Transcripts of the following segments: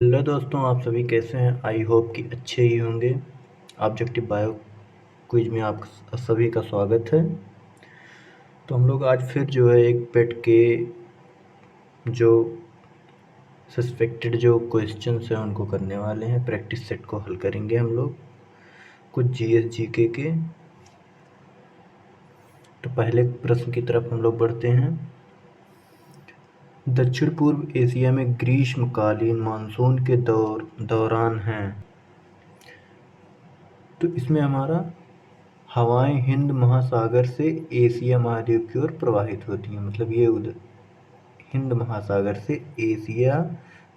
Hello दोस्तों, आप सभी कैसे हैं? आई होप कि अच्छे ही होंगे। ऑब्जेक्टिव बायो क्विज में आप सभी का स्वागत है। तो हम लोग आज फिर जो है एक पेट के जो सस्पेक्टेड जो क्वेश्चंस हैं उनको करने वाले हैं। प्रैक्टिस सेट को हल करेंगे हम लोग कुछ जीएस जीके के। तो पहले प्रश्न की तरफ हम लोग बढ़ते हैं। दक्षिण पूर्व एशिया में ग्रीष्मकालीन मानसून के दौरान हैं। तो इसमें हमारा हवाएं हिंद महासागर से एशिया महाद्वीप की ओर प्रवाहित होती हैं। मतलब ये हिंद महासागर से एशिया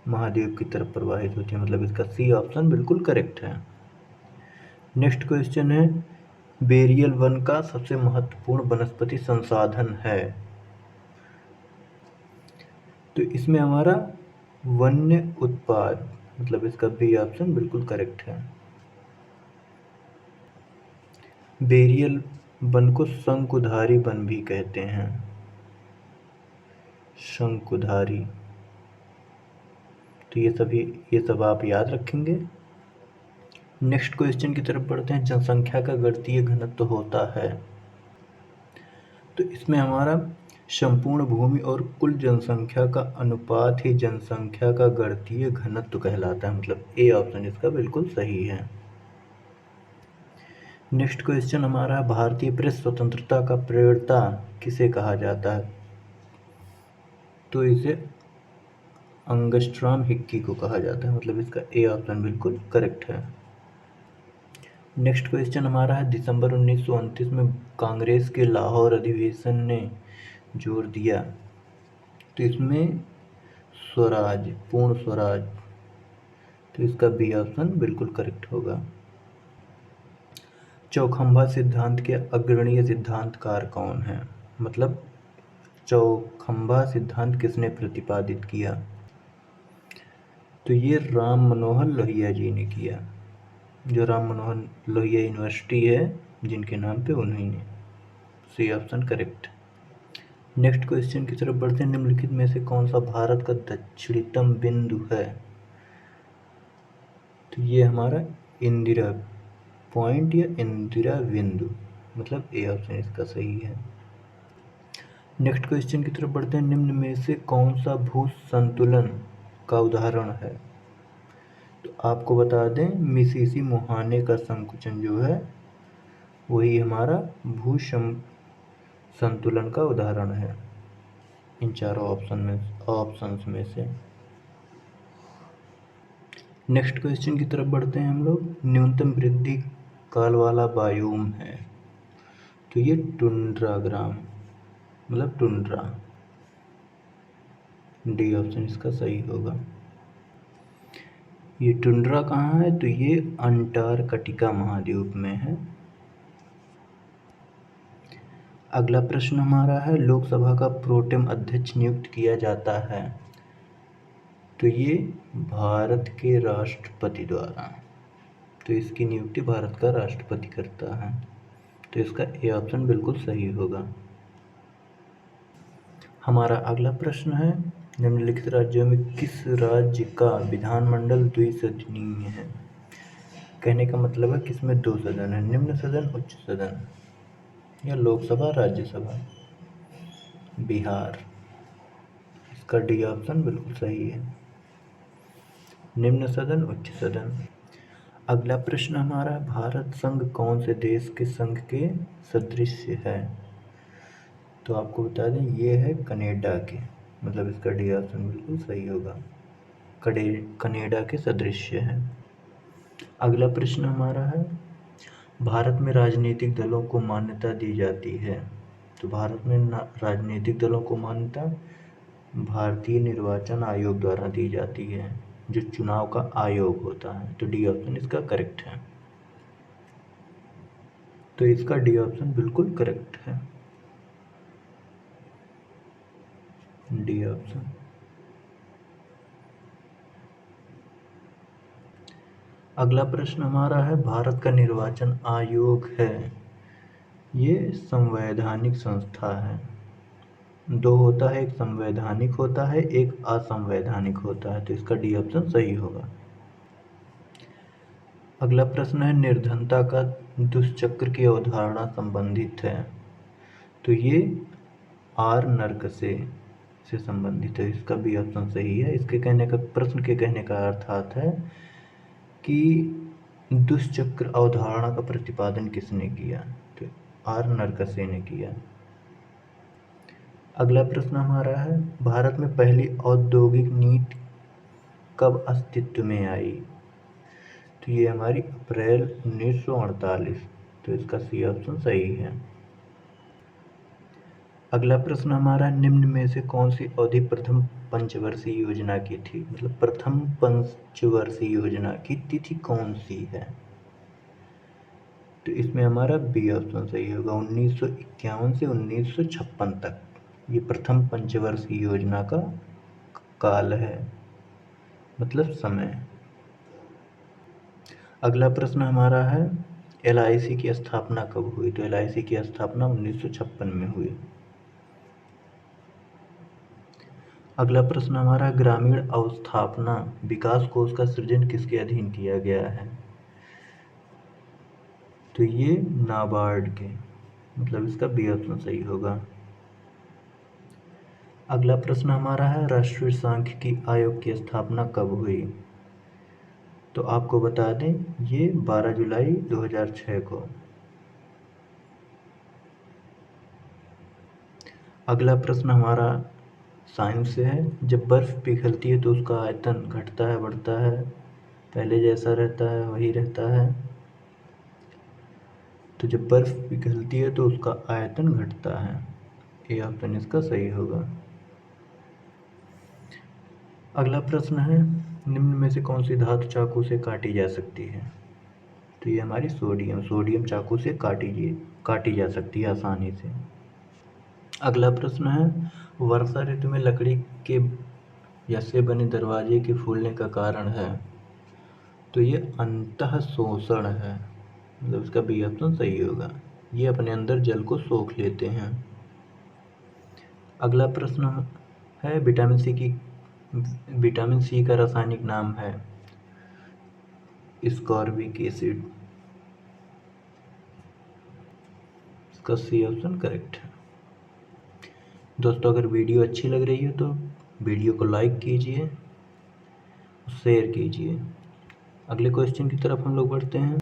महाद्वीप की तरफ प्रवाहित होती है। मतलब इसका सी ऑप्शन बिल्कुल करेक्ट है। नेक्स्ट क्वेश्चन है, बेरियल वन का सबसे महत्वपूर्ण वनस्पति संसाधन है। तो इसमें हमारा वन्य उत्पाद, मतलब इसका बी ऑप्शन बिल्कुल करेक्ट है। बेरियल वन को शंकुधारी वन भी कहते हैं। शंकुधारी। तो ये सब आप याद रखेंगे। नेक्स्ट क्वेश्चन की तरफ बढ़ते हैं। जनसंख्या का गणितीय घनत्व होता है। तो इसमें हमारा संपूर्ण भूमि और कुल जनसंख्या का अनुपात ही जनसंख्या का गणितीय घनत्व कहलाता है। मतलब ए ऑप्शन इसका बिल्कुल सही है। नेक्स्ट क्वेश्चन हमारा, भारतीय प्रेस स्वतंत्रता का प्रणेता किसे कहा जाता है? तो इसे अंगस्ट्रॉम हिक्की को कहा जाता है। मतलब इसका ए ऑप्शन बिल्कुल करेक्ट है। नेक्स्ट क्वेश्चन हमारा है, दिसंबर 1929 में कांग्रेस के लाहौर अधिवेशन ने जोर दिया। तो इसमें स्वराज, पूर्ण स्वराज। तो इसका बी ऑप्शन बिल्कुल करेक्ट होगा। चौखंबा सिद्धांत के अग्रणीय सिद्धांतकार कौन है? मतलब चौखंबा सिद्धांत किसने प्रतिपादित किया? तो ये राम मनोहर लोहिया जी ने किया। जो राम मनोहर लोहिया यूनिवर्सिटी है जिनके नाम पे, उन्हीं ने। C option correct. Next question की तरफ बढ़ते हैं। निम्नलिखित में से कौन सा भारत का दक्षिणतम बिंदु है? तो ये हमारा इंदिरा पॉइंट या इंदिरा बिंदु। मतलब ए ऑप्शन इसका सही है। नेक्स्ट क्वेश्चन की तरफ बढ़ते हैं। निम्न में से कौन सा भू संतुलन का उदाहरण है? तो आपको बता दें, मिसिसिपी मुहाने का संकुचन जो है वही हमारा भू संतुलन का उदाहरण है इन चारों ऑप्शंस में से। नेक्स्ट क्वेश्चन की तरफ बढ़ते हैं हम लोग। न्यूनतम वृद्धि काल वाला बायोम है। तो ये टुंड्राग्राम, मतलब टुंड्रा। डी ऑप्शन इसका सही होगा। ये टुंड्रा कहाँ है? तो ये अंटार्कटिका महाद्वीप में है। अगला प्रश्न हमारा है, लोकसभा का प्रोटेम अध्यक्ष नियुक्त किया जाता है। तो ये भारत के राष्ट्रपति द्वारा। तो इसकी नियुक्ति भारत का राष्ट्रपति करता है। तो इसका ए ऑप्शन बिल्कुल सही होगा। हमारा अगला प्रश्न है, निम्नलिखित राज्यों में किस राज्य का विधानमंडल द्विसदनीय है? कहने का मतलब है किसमें दो सदन है, निम्न सदन, उच्च सदन, या लोकसभा राज्यसभा? बिहार। इसका डी ऑप्शन बिल्कुल सही है, निम्न सदन, उच्च सदन। अगला प्रश्न हमारा, भारत संघ कौन से देश के संघ के सदृश है? तो आपको बता दें ये है कनाडा के। मतलब इसका डी ऑप्शन बिल्कुल सही होगा, कनाडा के सदृश है। अगला प्रश्न हमारा है, भारत में राजनीतिक दलों को मान्यता दी जाती है। तो भारत में राजनीतिक दलों को मान्यता भारतीय निर्वाचन आयोग द्वारा दी जाती है, जो चुनाव का आयोग होता है। तो डी ऑप्शन इसका करेक्ट है। तो इसका डी ऑप्शन बिल्कुल करेक्ट है, डी ऑप्शन। अगला प्रश्न हमारा है, भारत का निर्वाचन आयोग है ये संवैधानिक संस्था है। दो होता है, एक संवैधानिक होता है, एक असंवैधानिक होता है, तो इसका डी ऑप्शन सही होगा। अगला प्रश्न है, निर्धनता का दुष्चक्र की अवधारणा संबंधित है, तो ये आर नर्क से संबंधित है, इसका बी ऑप्शन सही है। इसके कहने का, प्रश्न के कहने का अर्थात है कि दुष्चक्र अवधारणा का प्रतिपादन किसने किया, तो आर नरकसे ने किया। अगला प्रश्न हमारा है, भारत में पहली औद्योगिक नीति कब अस्तित्व में आई, तो ये हमारी अप्रैल 1948, तो इसका सी ऑप्शन सही है। अगला प्रश्न हमारा, निम्न में से कौन सी अवधि प्रथम पंचवर्षीय योजना की थी, मतलब प्रथम पंचवर्षीय योजना की तिथि कौन सी है, तो इसमें हमारा बी ऑप्शन सही होगा। 1951 से 1956 तक ये प्रथम पंचवर्षीय योजना का काल है, मतलब समय। अगला प्रश्न हमारा है, LIC की स्थापना कब हुई, तो LIC की स्थापना 1956 में हुई। अगला प्रश्न हमारा, ग्रामीण अवस्थापना विकास कोष का सृजन किसके अधीन किया गया है, तो ये नाबार्ड के, मतलब इसका बी ऑप्शन सही होगा। अगला प्रश्न हमारा है, राष्ट्रीय सांख्यिकी आयोग की स्थापना कब हुई, तो आपको बता दें ये 12 जुलाई 2006 को। अगला प्रश्न हमारा साइंस से है, जब बर्फ पिघलती है तो उसका आयतन घटता है बढ़ता है, पहले जैसा रहता है वही रहता है, तो जब बर्फ पिघलती है तो उसका आयतन घटता है, ये ऑप्शन इसका सही होगा। अगला प्रश्न है, निम्न में से कौन सी धातु चाकू से काटी जा सकती है, तो ये हमारी सोडियम चाकू से काटी जा सकती है आसानी से। अगला प्रश्न है, वर्षा ऋतु में लकड़ी के या से बने दरवाजे के फूलने का कारण है, तो ये अंतः शोषण है, मतलब इसका बी ऑप्शन सही होगा, ये अपने अंदर जल को सोख लेते हैं। अगला प्रश्न है, विटामिन सी का रासायनिक नाम है स्कॉर्बिक एसिड, इसका सी ऑप्शन करेक्ट है। दोस्तों, अगर वीडियो अच्छी लग रही है तो वीडियो को लाइक कीजिए, शेयर कीजिए। अगले क्वेश्चन की तरफ हम लोग बढ़ते हैं।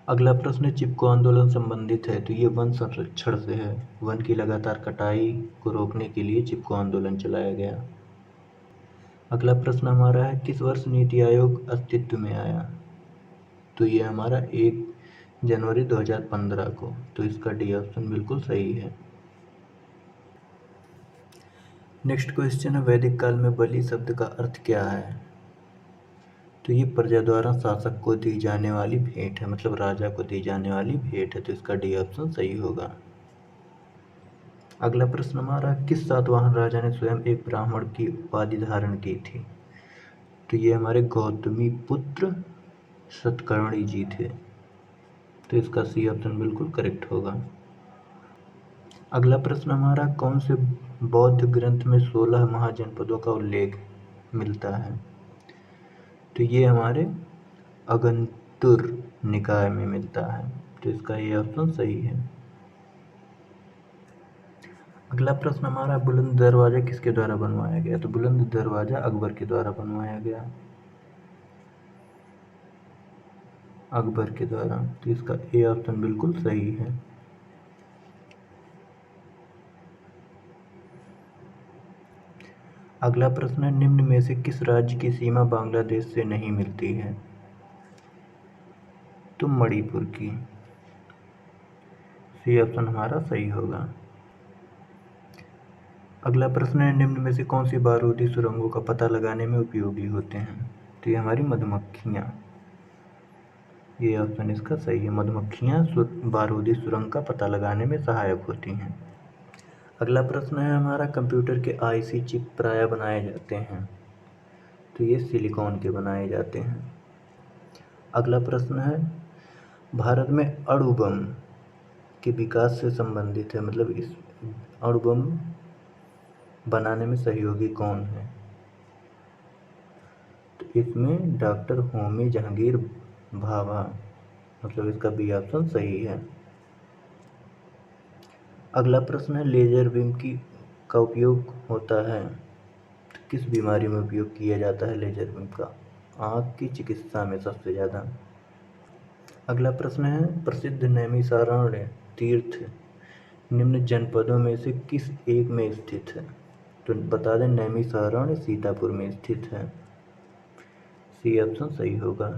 अगला प्रश्न चिपको आंदोलन संबंधित है, तो ये वन संरक्षण से है, वन की लगातार कटाई को रोकने के लिए चिपको आंदोलन चलाया गया। अगला प्रश्न हमारा है, किस वर्ष नीति आयोग अस्तित्व में आया, तो ये हमारा 1 जनवरी 2015 को, तो इसका डी ऑप्शन बिल्कुल सही है। नेक्स्ट क्वेश्चन है, वैदिक काल में बलि शब्द का अर्थ क्या है, तो ये प्रजा द्वारा शासक को दी जाने वाली भेंट है, मतलब राजा को दी जाने वाली भेंट है, तो इसका डी ऑप्शन सही होगा। अगला प्रश्न हमारा, किस सातवाहन राजा ने स्वयं एक ब्राह्मण की उपाधि धारण की थी, तो ये हमारे गौतमी पुत्र सतकर्णी जी थे, तो इसका सी ऑप्शन बिल्कुल करेक्ट होगा। अगला प्रश्न हमारा, कौन से बौद्ध ग्रंथ में 16 महाजनपदों का उल्लेख मिलता है, तो ये हमारे अगंतुर निकाय में मिलता है, तो इसका ये ऑप्शन सही है। अगला प्रश्न हमारा, बुलंद दरवाजा किसके द्वारा बनवाया गया, तो बुलंद दरवाजा अकबर के द्वारा बनवाया गया, अकबर के द्वारा, तो इसका ए ऑप्शन बिल्कुल सही है। अगला प्रश्न है, निम्न में से किस राज्य की सीमा बांग्लादेश से नहीं मिलती है, तो मणिपुर की, सी ऑप्शन हमारा सही होगा। अगला प्रश्न है, निम्न में से कौन सी बारूदी सुरंगों का पता लगाने में उपयोगी होते हैं, तो ये हमारी मधुमक्खियाँ, ये ऑप्शन इसका सही है, मधुमक्खियाँ बारूदी सुरंग का पता लगाने में सहायक होती हैं। अगला प्रश्न है हमारा, कंप्यूटर के IC चिप प्रायः बनाए जाते हैं, तो ये सिलिकॉन के बनाए जाते हैं। अगला प्रश्न है, भारत में अणु बम के विकास से संबंधित है, मतलब अणुबम बनाने में सहयोगी कौन है? तो इसमें डॉक्टर होमी जहांगीर भाभा, मतलब इसका बी ऑप्शन सही है। अगला प्रश्न है, लेजर बीम का उपयोग होता है तो किस बीमारी में उपयोग किया जाता है लेजर बीम का? आँख की चिकित्सा में सबसे ज़्यादा। अगला प्रश्न है, प्रसिद्ध नैमिषारण्य तीर्थ निम्न जनपदों में से किस एक में स्थित है? तो बता दें, नैमिषारण्य सीतापुर में स्थित है। सी ऑप्शन सही होगा।